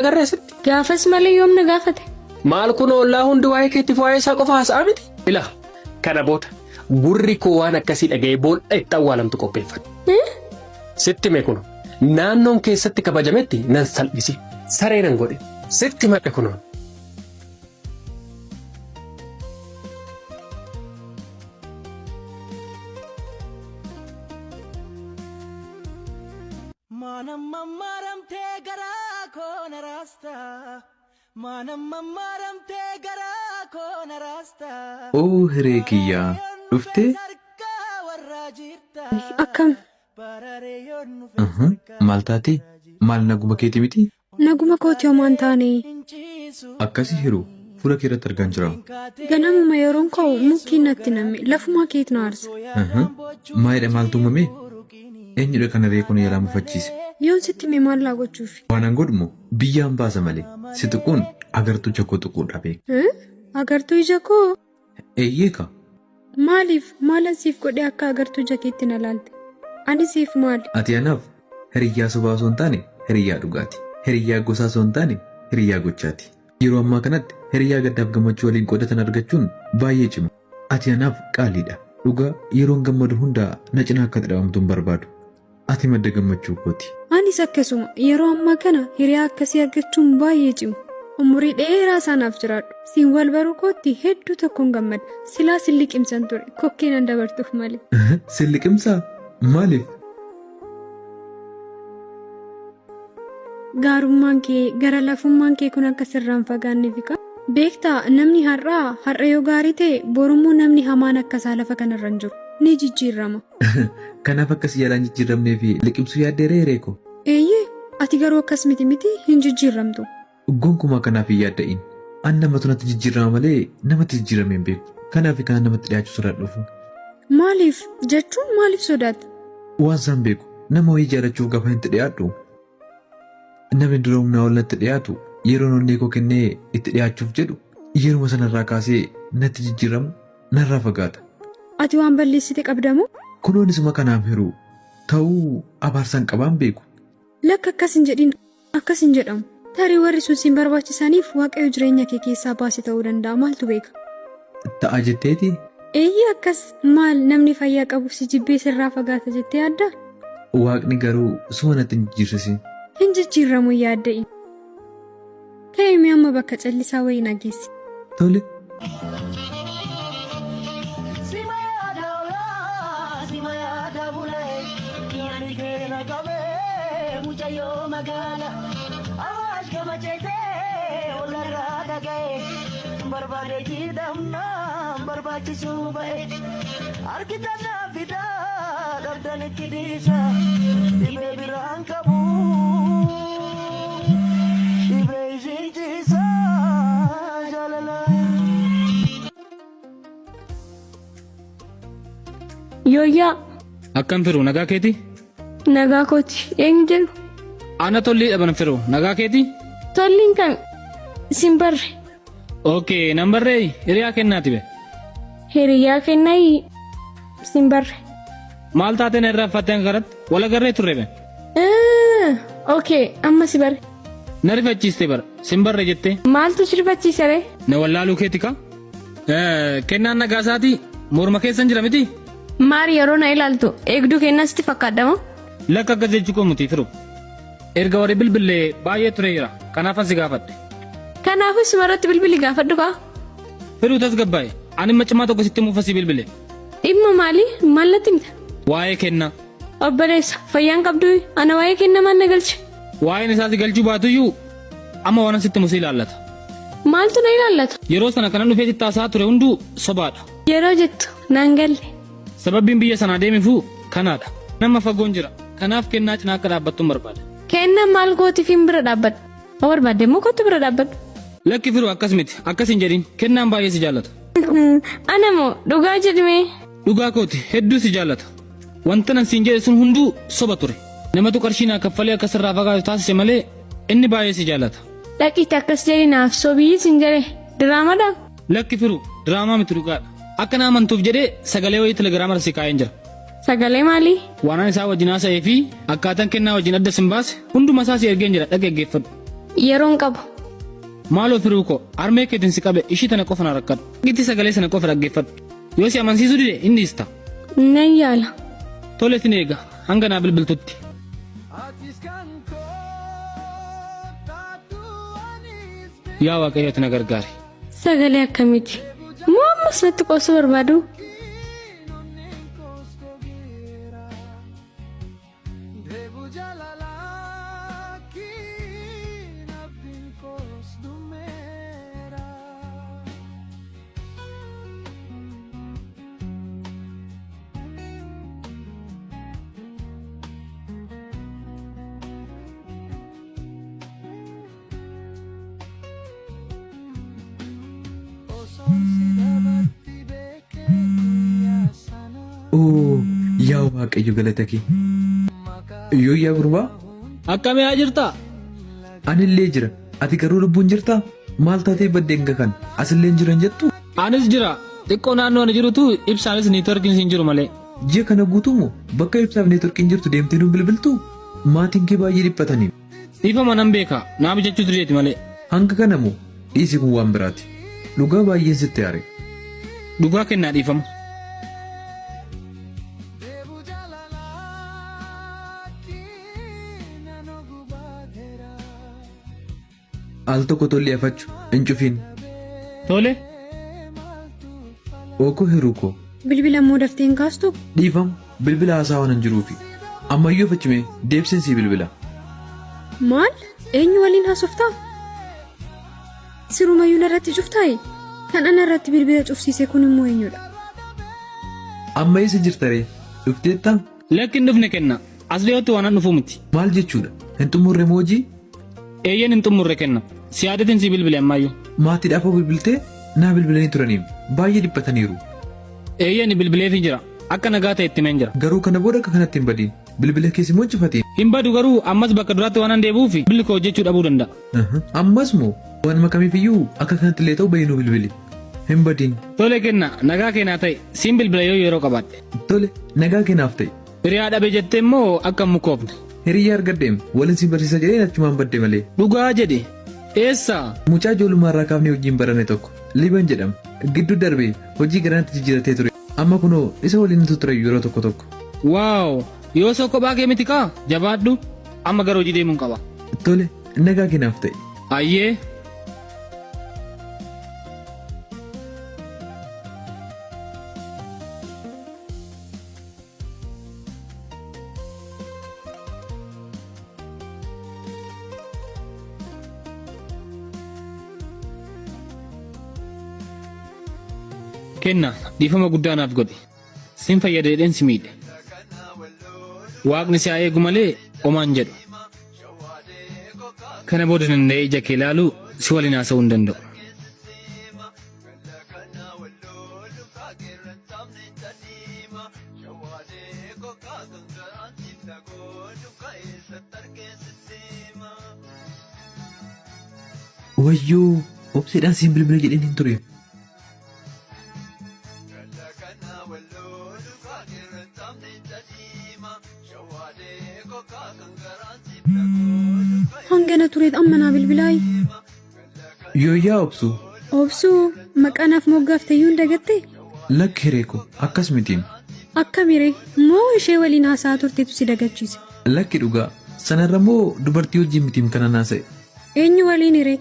Agarreesitti. Gaafas malee yoomna gaafate. Maal kun ollaa hundi waa'ee keetti waa'ee isaa qofa haasa'aa miti. Ila kana booda gurri koo waan akkasii dhaga'ee boolla itti awwaalamtu qopheeffate. Sitti mee kunuun naannoon keessatti kabajametti nan salphisi saree nan godhe sitti madhe kunuun. Oh Hireekiyyaa dhuftee? Akkam? Maal taatee? Maal naguma keeti miti? Naguma kooti homaan taane. Akkasii hiruu fuula kee irratti argaan jira. Ganamuma yeroon ka'u mukkiin natti namme lafumaa keetu na aarsa. Maayidha maaltu uumame? Eenyudha kana reekuu na yaalaa mufachiise? Yoon sitti mee maal laa gochuuf? Waan an godhumo biyyaan baasa malee si tuquun agartuu ija koo tuquudha beeku. Agartuu ija koo? Eeyyeeka. Maaliif maalan siif godhee akka agartuu ija keetti na laalte? Ani siif maali? Ati anaaf hiriyyaa sobaa osoo hin taane hiriyyaa dhugaati. Hiriyyaa gosaa osoo hin taane hiriyyaa gochaati. Yeroo ammaa kanatti hiriyyaa gaddaaf gammachuu waliin qoodatan argachuun baay'ee cima. Ati anaaf qaaliidha. Dhugaa yeroon gammadu hundaa na cinaa akka dhadhaamtu hin barbaadu. Ati madda gammachuu kooti. Anis akkasuma yeroo ammaa kana hiriyaa akkasii argachuun baay'ee cimu. Umurii dheeraa isaanaaf jiraadhu. Siin wal baruu kootti hedduu tokkoon gammada. Silaa silliqimsan ture kokkeen an dabartuuf malee. Silliqimsaa? Maaliif? Gaarummaan kee gara lafummaan kee kun akka sirraan fagaanneef qa. Beektaa namni har'a yoo gaarii ta'e borummoo namni hamaan akkasaa lafa kanarra hin jiru. Ni jijjiirama. Kanaaf akkas yaalaan jijjiiramnee fi liqimsuu yaaddeeree reeko? Eeyyee ati garuu akkas miti hin jijjiiramtu. Gonkumaa kanaaf hin yaadda'in. An namatu natti jijjiirama malee namatti jijjiiramee hin beeku. Kanaaf kan namatti dhiyaachuu sodaadhuufu. Maaliif jechuun maaliif sodaata? Waan isaan beeku nama wayii jaalachuuf gaafa itti dhiyaadhu. Namni dura humnaa ol natti dhiyaatu yeroo onnee koo kennee itti dhiyaachuuf jedhu yeruma sanarraa kaasee natti jijjiiramu narraa fagaata. Ati waan balleessite qabdamu? Kunoonisuma kanaaf hiruu ta'uu abaarsaan qabaan beeku. Lakka akkas hin jedhin akkas hin jedhamu. Tarii warri sun siin barbaachisaniif waaqayyo jireenya kee keessaa baase ta'uu danda'a maaltu beeka? Ta'a jetteeti? Eeyyee akkas maal namni fayyaa qabu si jibbee sirraa fagaata jettee yaadda? Waaqni garuu suma natti hin jijjiirrisi. Hin jijjiiramu yaadda'in. Ka'imee amma bakka callisaa wayii nageessi. Tole. Yooyyaa. Akkam firuu nagaa keeti? Nagaa kooti eenyu jedhu? Ana tollee dhaban firuu nagaa keeti? Tolliin kan simbarre. Okay nambarree hiriyaa kennaati be. Hiriyaa kennaa simbarre. Maal taateen irraa uffatteen karatti wal agarree turre be. Okay amma si bare. Na rifachiiste bara simbarre jettee. Maaltu si rifachiise ree? Na wallaaluu keeti ka? Kennaan nagaa isaatii morma keessan jira miti? Maari yeroo na ilaaltu eegduu kennaa sitti fakkaadama? Lakka akkas jechuu koo muti firuu. Erga warri bilbilee baay'ee ture jira kanaafan si gaafadhe. Kanaafuu sumarratti bilbili gaafadhu kaa? Firuu tasgabbaa'e ani macimaa tokko sitti muufasii bilbile. Dhimma maali? Maal natti himta? Waa'ee kennaa. Obboleessa fayyaan qabdu ana waa'ee kennaa maal na galche? Waa'een isaati galchuu baatuyyuu amma waan sitti musi ilaallata. Maaltu na ilaallata? Yeroo sana kanan dhufee taasaa ture hunduu sobaadha. Yeroo jettu naan galle. Sababbiin biyya sanaa deemiifuu kanaadha. Nama fagoon jira. Kanaaf kennaa cinaa akka dhaabbattuun barbaada. Kennaa maal gootiif hin bira dhaabbadhu? Ma barbaadde immoo kottu bira dhaabbadhu? Lakki firuu akkas miti. Akkas hin jedhin. Kennaan baay'ee si jaallata. Ana moo dhugaa jedhime? Dhugaa kooti hedduu si jaallata. Wanta nan siin jedhe sun hunduu soba ture. Namatu qarshii naa kaffalee akka sirraa fagaatu taasise malee inni baay'ee si jaallata. Dhaqiitti akkas jedhinaaf sobii sin jedhe diraamadha? Lakki firuu diraamaa miti dhugaadha. Akka na amantuuf jedhee sagalee wayii telegiraamara si kaa'een jira. Sagalee maalii? Waanaan isaa wajjin haasa'ee fi akkaataan kennaa wajjin adda sin baase hunduma isaa si ergeen jira dhaggeeffadhu. Yeroon qaba. Maaloo firuu koo armee keetiin si qabe ishii tana qofa na rakkadhu. Gitti sagalee sana qofa dhaggeeffadhu. Yoo si amansiisuu dide inni ista. Nan yaala. Tole sin eega hanga naa bilbiltutti. Yaa Waaqayyooti na gargaari. Sagalee akkamiiti? Moo ammas natti qoosuu barbaadu? Oo yaa Waaqayyo galata kee. Yaa gurbaa. Akkamii haa jirtaa? Anillee jira. Ati garuu lubbuun jirtaa? Maal taatee baddeen kan asillee jiran jettu? Anis jira. Xiqqoo naannoo ani jirutu ibsaanis neetworkiin siin jiru malee. Ji'a kana guutuu moo bakka ibsaaf neetworkiin jirtu deemtee nu bilbiltu? Maatiin kee baay'ee dhiphatanii. Dhiifama nan beeka naaf jechuu tureeti malee. Hanga kana moo dhiisi kun waan biraati. Dhugaa baay'een sitti aare. Dhugaa kennaa dhiifama. Al tokko tollee afachu hin cufiin. Tole. Ookoo hiruukoo. Bilbila moo dafteen kaastu? Dhiifamu bilbila haasaa waan hin jiruufi. Ammayyuu afachime deebiseen bilbila. Maal? Eenyu waliin haasoftaa? Sirumayyuu narratti cuftaayi? Kan ana irratti bilbila cufsiise kun immoo eenyudha? Amma eessa jirtaree? Dhufteettaa? Lakki hin dhufne kenna. As dhiyootti waan dhufu miti. Maal jechuudha? Hin xumurre moojii? Eeyyen hin xumurre kenna. Si yaadatiin si bilbile ammayyuu. Maatiidhaaf bilbiltee naa bilbilanii turaniif baay'ee dhiphataniiru. Eeyyen bilbileetii jira. Akka nagaa ta'e itti meen jira. Garuu kana booda akka kanatti hin badiin. Bilbila keessi moo cufatiin? Hin badu garuu ammas bakka duraatti waan an deebi'uuf billi koo hojjechuu dhabuu danda'a. Ammas moo waan makamiifiyyuu akka kanatti illee ta'u bayinuu bilbili. Hin badiin. Tole kenna nagaa keenyaa ta'e siin bilbila yoo yeroo qabaadhe. Tole nagaa keenaaf ta'e. Hiriyaa dhabe jettee immoo akka hin mukoofne. Hiriyaa argadheem waliin si barsiisa jedhee achumaan badde malee. Dhugaa jedhe. Eessaa? Mucaa ijoollummaa irraa kaafnee wajjin barane tokko Liban jedhama. Gidduu darbee hojii garaatti jijjiiratee ture. Amma kunoo isa waliin ture yeroo tokko tokko. Waaw! Yoo soo kophaa kee miti kaa jabaadhu amma gara hojii deemuun qaba. Tole nagaa keenaaf ta'e. Ayyee. Kenna dhiifama guddaa naaf godhe. Sin fayyadeen si miidhe. Waaqni si haa eegu malee omaan jedhu. Kana booda danda'ee ija kee ilaaluu si waliin haasa'uu hin danda'u. Wayyoo obseedhaan siin bilbila jedheen hin ture. Hangana tureet amma naa bilbilaayi. Yooyyaa obsuu. Obsuu maqaanaaf moggaaftee yuun dagatte? Lakki hireeko akkas mitiin. Akkamiree moo ishee waliin haasaa turteetu si dagachiise? Lakki dhugaa sanarra moo dubartii wajjin mitiin kana naasa'e. Eenyu waliin hiree?